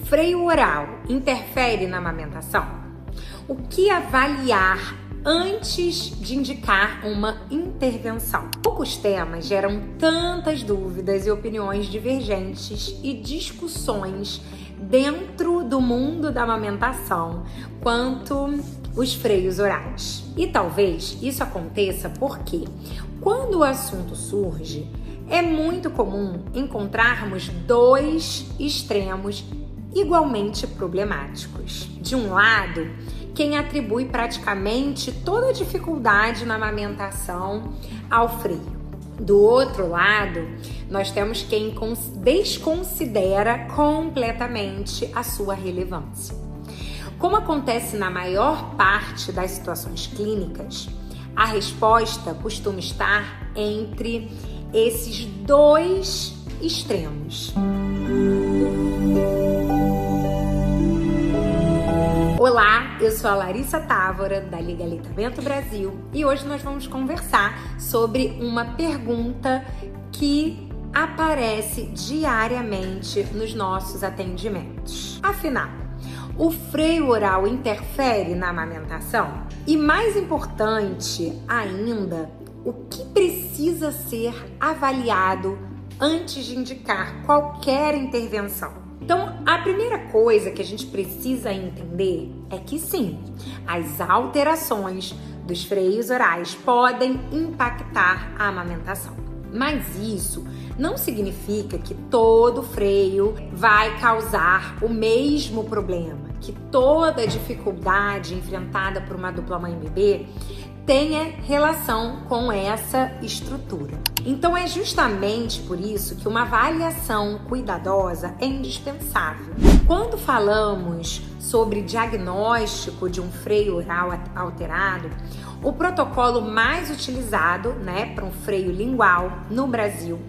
freio oral interfere na amamentação? O que avaliar antes de indicar uma intervenção? Poucos temas geram tantas dúvidas e opiniões divergentes e discussões dentro do mundo da amamentação quanto os freios orais. E talvez isso aconteça porque, quando o assunto surge, é muito comum encontrarmos dois extremos igualmente problemáticos. De um lado, quem atribui praticamente toda a dificuldade na amamentação ao freio. Do outro lado, nós temos quem desconsidera completamente a sua relevância. Como acontece na maior parte das situações clínicas, a resposta costuma estar entre esses dois extremos. Olá, eu sou a Larissa Távora, da Liga Aleitamento Brasil, e hoje nós vamos conversar sobre uma pergunta que aparece diariamente nos nossos atendimentos. Afinal, o freio oral interfere na amamentação? E mais importante ainda, o que precisa ser avaliado antes de indicar qualquer intervenção? Então, a primeira coisa que a gente precisa entender é que sim, as alterações dos freios orais podem impactar a amamentação. Mas isso não significa que todo freio vai causar o mesmo problema, que toda dificuldade enfrentada por uma dupla mãe-bebê tenha relação com essa estrutura. Então é justamente por isso que uma avaliação cuidadosa é indispensável. Quando falamos sobre diagnóstico de um freio oral alterado, o protocolo mais utilizado, para um freio lingual no Brasil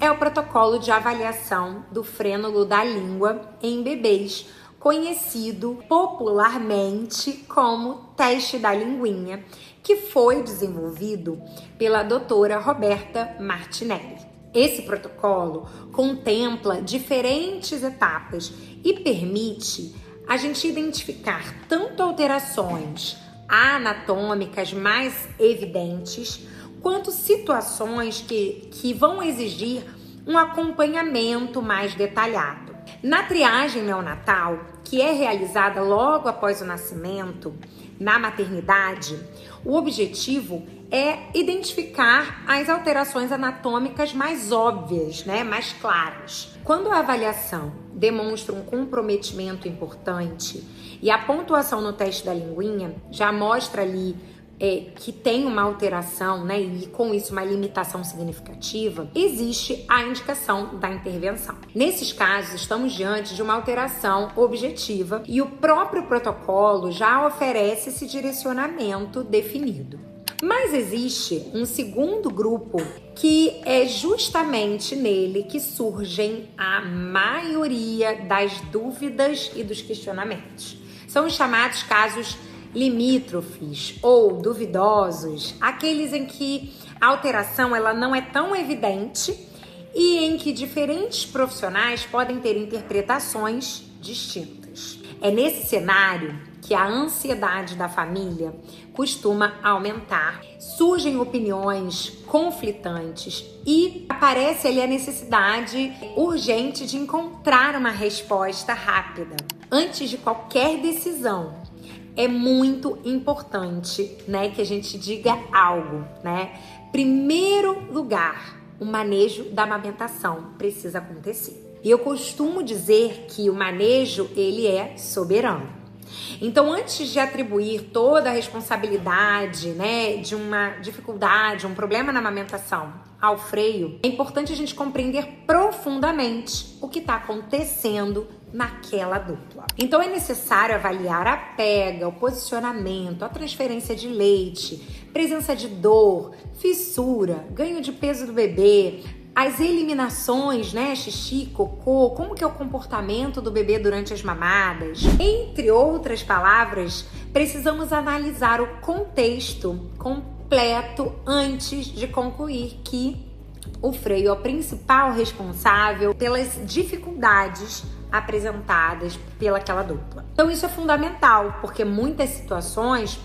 é o protocolo de avaliação do frênulo da língua em bebês, conhecido popularmente como teste da linguinha, que foi desenvolvido pela doutora Roberta Martinelli. Esse protocolo contempla diferentes etapas e permite a gente identificar tanto alterações anatômicas mais evidentes, quanto situações que vão exigir um acompanhamento mais detalhado. Na triagem neonatal, que é realizada logo após o nascimento, na maternidade, o objetivo é identificar as alterações anatômicas mais óbvias, mais claras. Quando a avaliação demonstra um comprometimento importante e a pontuação no teste da linguinha já mostra ali que tem uma alteração, e com isso uma limitação significativa, existe a indicação da intervenção. Nesses casos, estamos diante de uma alteração objetiva e o próprio protocolo já oferece esse direcionamento definido. Mas existe um segundo grupo que é justamente nele que surgem a maioria das dúvidas e dos questionamentos. São os chamados casos limítrofes ou duvidosos, aqueles em que a alteração ela não é tão evidente e em que diferentes profissionais podem ter interpretações distintas. É nesse cenário que a ansiedade da família costuma aumentar, surgem opiniões conflitantes e aparece ali a necessidade urgente de encontrar uma resposta rápida. Antes de qualquer decisão, é muito importante, que a gente diga algo, Primeiro lugar, o manejo da amamentação precisa acontecer. E eu costumo dizer que o manejo, ele é soberano. Então, antes de atribuir toda a responsabilidade, de uma dificuldade, um problema na amamentação ao freio, é importante a gente compreender profundamente o que está acontecendo naquela dupla. Então é necessário avaliar a pega, o posicionamento, a transferência de leite, presença de dor, fissura, ganho de peso do bebê, as eliminações, xixi, cocô, como que é o comportamento do bebê durante as mamadas. Entre outras palavras, precisamos analisar o contexto completo antes de concluir que o freio é o principal responsável pelas dificuldades apresentadas pelaquela dupla. Então isso é fundamental, porque muitas situações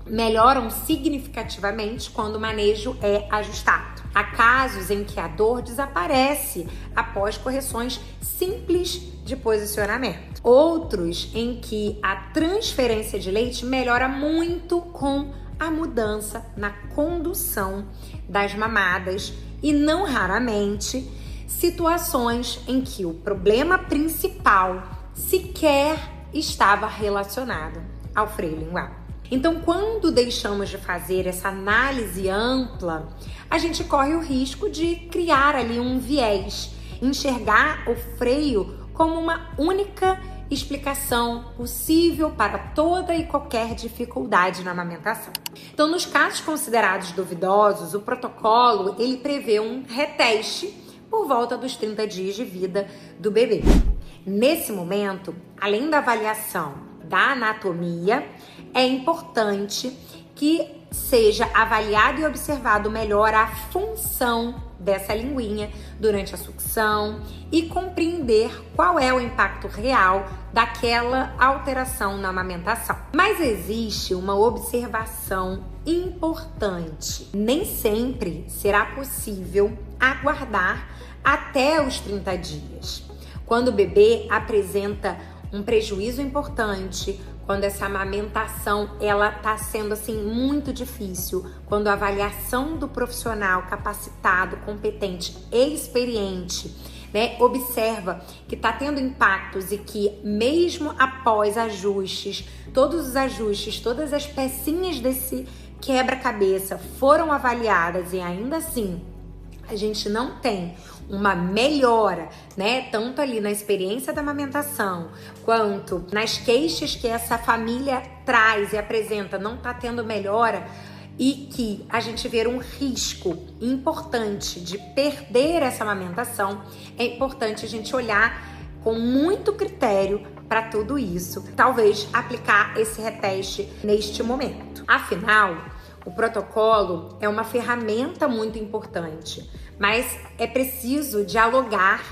melhoram significativamente quando o manejo é ajustado. Há casos em que a dor desaparece após correções simples de posicionamento. Outros em que a transferência de leite melhora muito com a mudança na condução das mamadas e não raramente situações em que o problema principal sequer estava relacionado ao freio lingual. Então, quando deixamos de fazer essa análise ampla, a gente corre o risco de criar ali um viés, enxergar o freio como uma única explicação possível para toda e qualquer dificuldade na amamentação. Então, nos casos considerados duvidosos, o protocolo ele prevê um reteste por volta dos 30 dias de vida do bebê. Nesse momento, além da avaliação da anatomia, é importante que seja avaliado e observado melhor a função dessa linguinha durante a sucção e compreender qual é o impacto real daquela alteração na amamentação. Mas existe uma observação importante. Nem sempre será possível aguardar até os 30 dias. Quando o bebê apresenta um prejuízo importante, quando essa amamentação ela tá sendo assim muito difícil, quando a avaliação do profissional capacitado, competente e experiente, observa que tá tendo impactos e que mesmo após ajustes, todos os ajustes, todas as pecinhas desse quebra-cabeça foram avaliadas e ainda assim a gente não tem uma melhora, tanto ali na experiência da amamentação, quanto nas queixas que essa família traz e apresenta, não tá tendo melhora, e que a gente vê um risco importante de perder essa amamentação, é importante a gente olhar com muito critério para tudo isso, talvez aplicar esse reteste neste momento. Afinal, o protocolo é uma ferramenta muito importante, mas é preciso dialogar,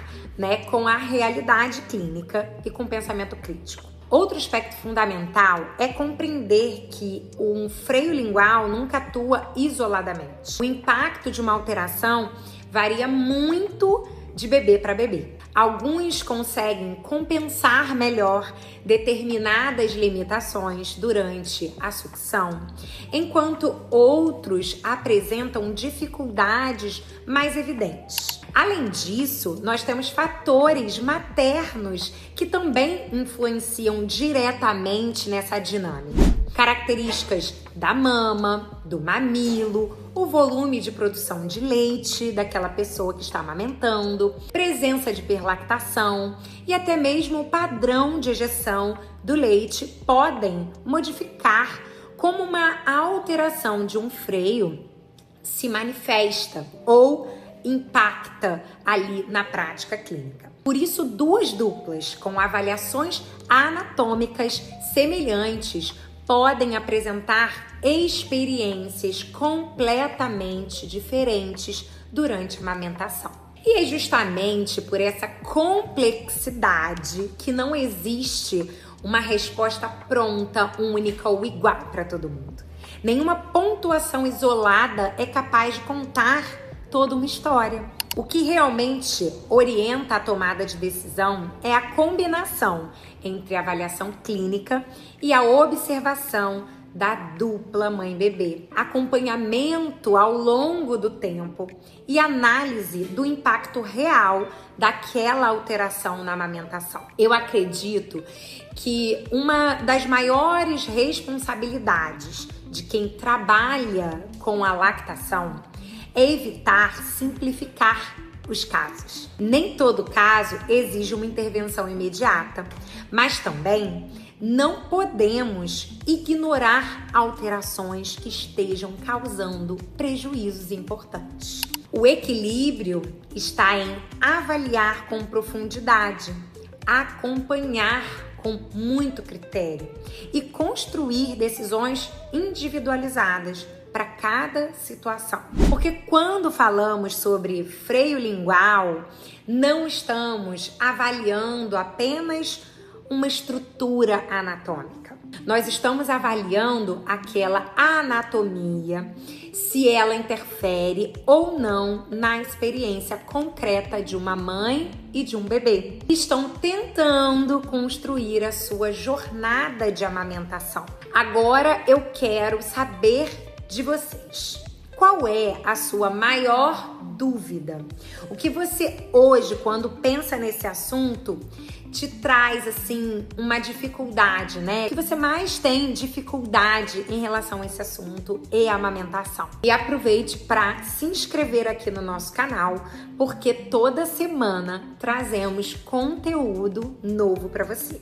com a realidade clínica e com o pensamento crítico. Outro aspecto fundamental é compreender que um freio lingual nunca atua isoladamente. O impacto de uma alteração varia muito de bebê para bebê. Alguns conseguem compensar melhor determinadas limitações durante a sucção, enquanto outros apresentam dificuldades mais evidentes. Além disso, nós temos fatores maternos que também influenciam diretamente nessa dinâmica. Características da mama, do mamilo, o volume de produção de leite daquela pessoa que está amamentando, presença de hiperlactação e até mesmo o padrão de ejeção do leite podem modificar como uma alteração de um freio se manifesta ou impacta ali na prática clínica. Por isso, duas duplas com avaliações anatômicas semelhantes podem apresentar experiências completamente diferentes durante a amamentação. E é justamente por essa complexidade que não existe uma resposta pronta, única ou igual para todo mundo. Nenhuma pontuação isolada é capaz de contar toda uma história. O que realmente orienta a tomada de decisão é a combinação entre a avaliação clínica e a observação da dupla mãe-bebê, acompanhamento ao longo do tempo e análise do impacto real daquela alteração na amamentação. Eu acredito que uma das maiores responsabilidades de quem trabalha com a lactação é evitar simplificar os casos. Nem todo caso exige uma intervenção imediata, mas também não podemos ignorar alterações que estejam causando prejuízos importantes. O equilíbrio está em avaliar com profundidade, acompanhar com muito critério e construir decisões individualizadas para cada situação. Porque quando falamos sobre freio lingual, não estamos avaliando apenas uma estrutura anatômica. Nós estamos avaliando aquela anatomia, se ela interfere ou não na experiência concreta de uma mãe e de um bebê. Estão tentando construir a sua jornada de amamentação. Agora eu quero saber de vocês. Qual é a sua maior dúvida? O que você hoje, quando pensa nesse assunto, te traz assim uma dificuldade, né? O que você mais tem dificuldade em relação a esse assunto é a amamentação. E aproveite para se inscrever aqui no nosso canal, porque toda semana trazemos conteúdo novo para você.